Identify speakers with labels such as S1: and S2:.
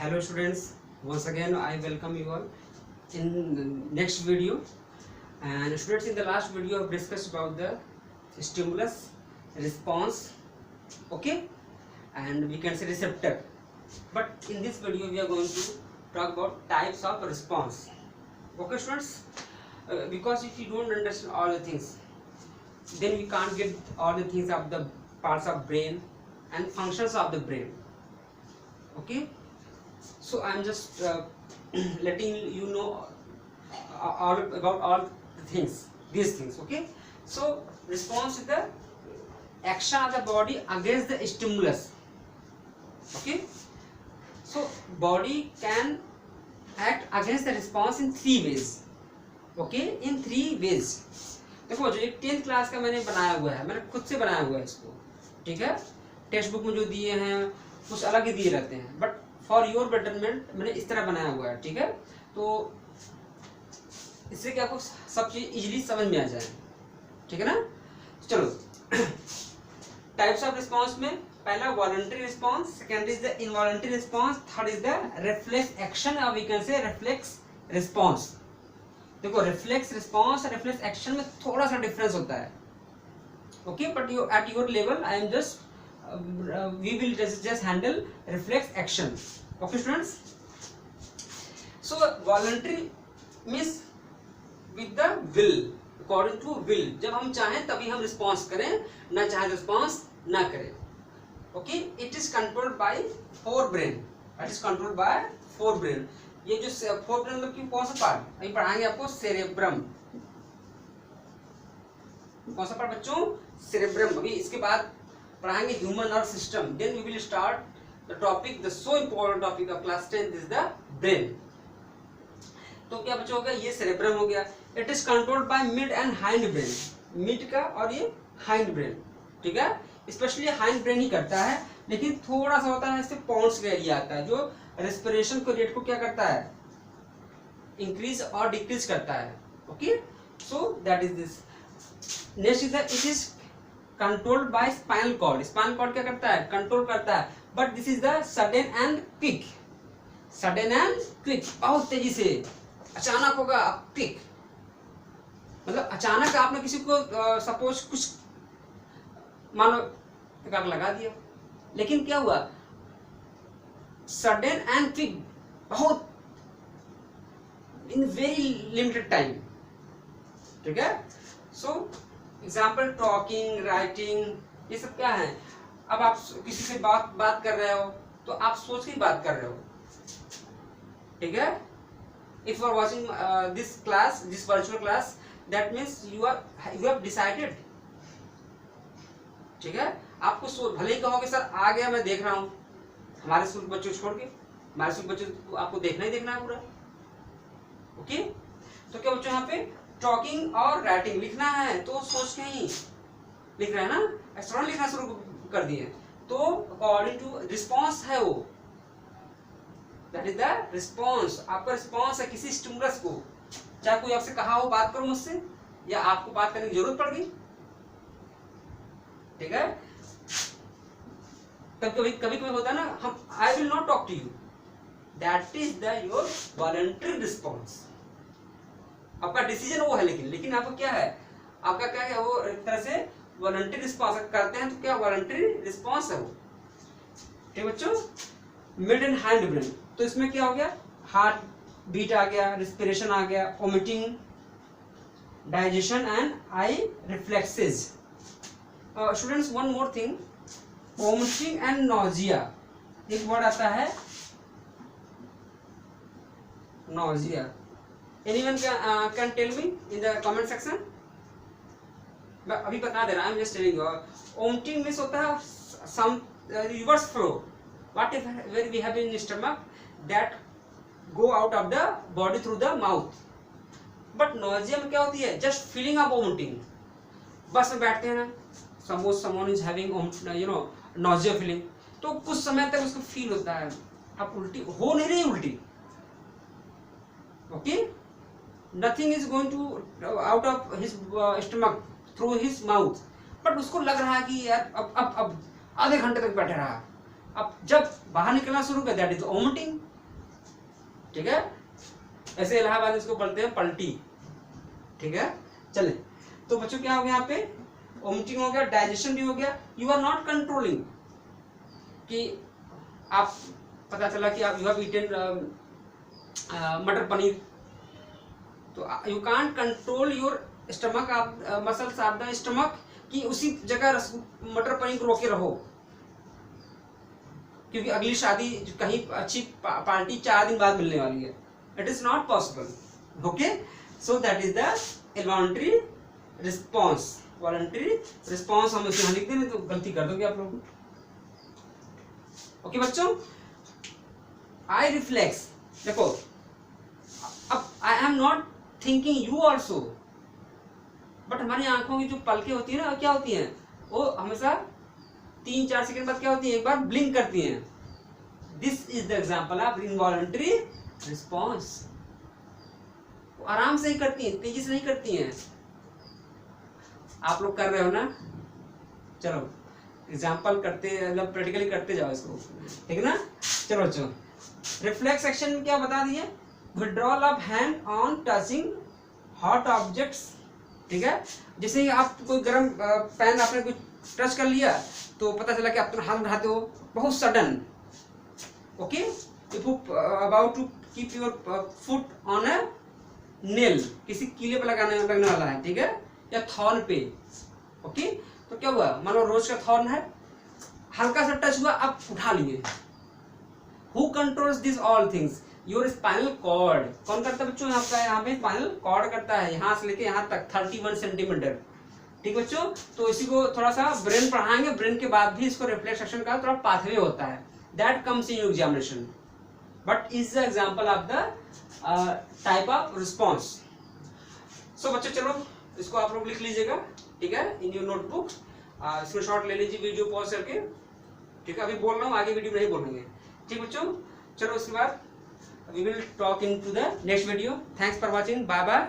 S1: Hello students, once again I welcome you all in the next video. And students, in the last video I have discussed about the stimulus response, okay, and we can say receptor. But in this video we are going to talk about types of response, okay students. Because if you don't understand all the things, then we can't get all the things of the parts of brain and functions of the brain, okay. So I'm just letting you know all about all the things, these things, okay. So response is the action of the body against the stimulus, okay. So body can act against the response in three ways, okay, in three ways. देखो जो एक 10th class का मैंने बनाया हुआ है, मैंने खुद से बनाया हुआ है इसको, ठीक है। टेक्स्ट बुक में जो दिए हैं कुछ अलग ही दिए रहते हैं, बट फॉर योर बेटरमेंट मैंने इस तरह बनाया हुआ है, ठीक है। तो इससे कि आपको सब चीज इजीली समझ में आ जाए, ठीक है ना। चलो टाइप्स ऑफ रिस्पॉन्स में पहला voluntary response, second is the involuntary response, third is the reflex action और we can say reflex response. देखो रिफ्लेक्स रिस्पॉन्स और रिफ्लेक्स एक्शन में थोड़ा सा डिफरेंस होता है, okay, but you at your level I am just we will just handle reflex action, okay students. So voluntary means with the will, according to will, जब हम चाहें तभी हम रिस्पॉन्स करें, ना चाहे रिस्पॉन्स ना करें, okay. It is controlled by forebrain, it is controlled by forebrain. ये जो forebrain मतलब कि कौन सा पार्ट अभी पढ़ाएंगे आपको, सेरेब्रम। कौन सा पार्ट बच्चों? सेरेब्रम। अभी इसके बाद पढ़ाएंगे human nerve system. Then we will start the topic, the so important topic of class 10th is the brain. तो क्या बच्चों हो गया, ये सेरेब्रम हो गया। It is controlled by mid and hind brain, mid का और ये हाइंड ब्रेन, ठीक है। स्पेशली हाइंड ब्रेन ही करता है, लेकिन थोड़ा सा होता है इससे पॉन्ड्स का एरिया आता है, जो रेस्पिरेशन को रेट को क्या करता है, इंक्रीज और डिक्रीज करता है, okay. So that is this. Next is the it is controlled by spinal cord. Spinal cord क्या करता है, कंट्रोल करता है, but this is the sudden and quick, sudden and quick, बहुत तेजी से अचानक होगा, क्विक मतलब अचानक आपने किसी को सपोज कुछ मानो आग लगा दिया, लेकिन क्या हुआ, सडन एंड क्विक, बहुत इन वेरी लिमिटेड टाइम, ठीक है। सो एग्जाम्पल टॉकिंग, राइटिंग, ये सब क्या है। अब आप किसी से बात कर रहे हो तो आप सोच के बात कर रहे हो, ठीक है। If you are watching this class, this virtual class, that means you have decided, ठीक है। आपको भले ही कहोगे सर आ गया मैं देख रहा हूँ, हमारे स्कूल बच्चों छोड़ के हमारे स्कूल बच्चों को आपको देखना ही देखना है पूरा, ओके। तो क्या बच्चों यहाँ पे टॉकिंग और राइटिंग लिखना है तो सोच के ही लिख रहे हैं ना, एक्स्ट्रा लिखना शुरू कर दिए, तो अकॉर्डिंग टू रिस्पॉन्स है वो, दैट इज द रिस्पॉन्स। आपका रिस्पॉन्स है किसी स्टिमुलस को, चाहे कोई आपसे कहा हो बात करो मुझसे, या आपको बात करने की जरूरत पड़ गई, ठीक है। कभी कभी होता है ना, हम I will not talk to you, that is the your voluntary response. आपका डिसीजन वो है, लेकिन आपका क्या है, आपका क्या है, वो एक तरह से वॉलंटरी रिस्पॉन्स करते हैं, तो क्या वॉलंटरी रिस्पॉन्स है वो, ठीक बच्चों। मिड एंड हाइंड ब्रेन, तो इसमें क्या हो गया, हार्ट बीट आ गया, रिस्पिरेशन आ गया, vomiting, digestion and I reflexes. Students one more thing, vomiting and nausea, एक वर्ड आता है nausea. Anyone can tell me in the comment section? मैं अभी बता दे रहा हूँ, just telling you. Vomiting means होता है some reverse flow. What if where we have in stomach that go out of the body through the mouth. But nausea में क्या होती है, just feeling of vomiting. बस में बैठते हैं ना, suppose someone is having nausea feeling, तो कुछ समय तक उसको फील होता है, अब उल्टी हो नहीं रही, उल्टी, okay. Nothing is going to out of his stomach through his mouth, but उसको लग रहा है कि यार अब आधे घंटे तक बैठे रहा, अब जब बाहर निकलना शुरू किया दैट इज वोमिटिंग, ठीक है, ऐसे इलाहाबाद में इसको पढ़ते हैं पलटी, ठीक है। चले, तो बच्चों क्या हो गया यहाँ पे, वोमिटिंग हो गया, डाइजेशन भी हो गया, यू आर नॉट कंट्रोलिंग, कि आप पता चला कि आप यू हैव ईटेन मटर पनीर, तो you can't control your stomach, आप मसल्स ऑफ द स्टमक, कि उसी जगह मटर पनीर को रोके रहो, क्योंकि अगली शादी कहीं अच्छी पार्टी 4 दिन बाद मिलने वाली है, it is not possible. Okay, so that is the involuntary response. Voluntary response हम इसमें लिख दें, तो गलती कर दोगे आप लोग। ओके बच्चों, आई रिफ्लेक्स, देखो अब I am not thinking you also, but हमारी आंखों की जो पलकें होती है ना, क्या होती हैं, वो हमेशा 3-4 सेकंड बाद क्या होती है, एक बार ब्लिंक करती हैं। This is the example of involuntary response. वो आराम से ही करती हैं, तेजी से नहीं करती हैं। आप लोग कर रहे हो ना, चलो एग्जाम्पल करते, मतलब प्रैक्टिकली करते जाओ इसको, ठीक है ना। चलो चलो, रिफ्लेक्स एक्शन में क्या बता दिए, withdrawal of hand on touching hot objects, ठीक है। जैसे ही आप कोई गर्म पैन आपने कोई टच कर लिया, तो पता चला कि आप अपना हाथ उठाते हो बहुत sudden. Okay, if you about to keep your foot on a nail, किसी कीले पे लगने वाला है, ठीक है, या थॉर्न पे। ओके, तो क्या हुआ, मानो रोज का थॉर्न है, हल्का सा टच हुआ, आप उठा लिए। Who controls this all things, your spinal cord. कौन करता है बच्चों, आपका यहाँ पे स्पाइनल कॉर्ड करता है, यहाँ से लेके यहाँ तक 31 सेंटीमीटर, ठीक बच्चों। तो इसी को थोड़ा सा ब्रेन पढ़ाएंगे, ब्रेन के बाद भी इसको रिफ्लेक्स एक्शन का थोड़ा पाथवे होता है, that comes in your examination, but is the example of the type of response. So बच्चों चलो इसको आप लोग लिख लीजिएगा, ठीक है, इन योर नोटबुक, इसमें शॉर्ट ले लीजिए वीडियो पॉज करके, ठीक है। अभी बोल रहा हूँ, आगे वीडियो नहीं बोलेंगे, ठीक बच्चों। चलो उसके बाद we will talk into the next video. Thanks for watching. Bye bye.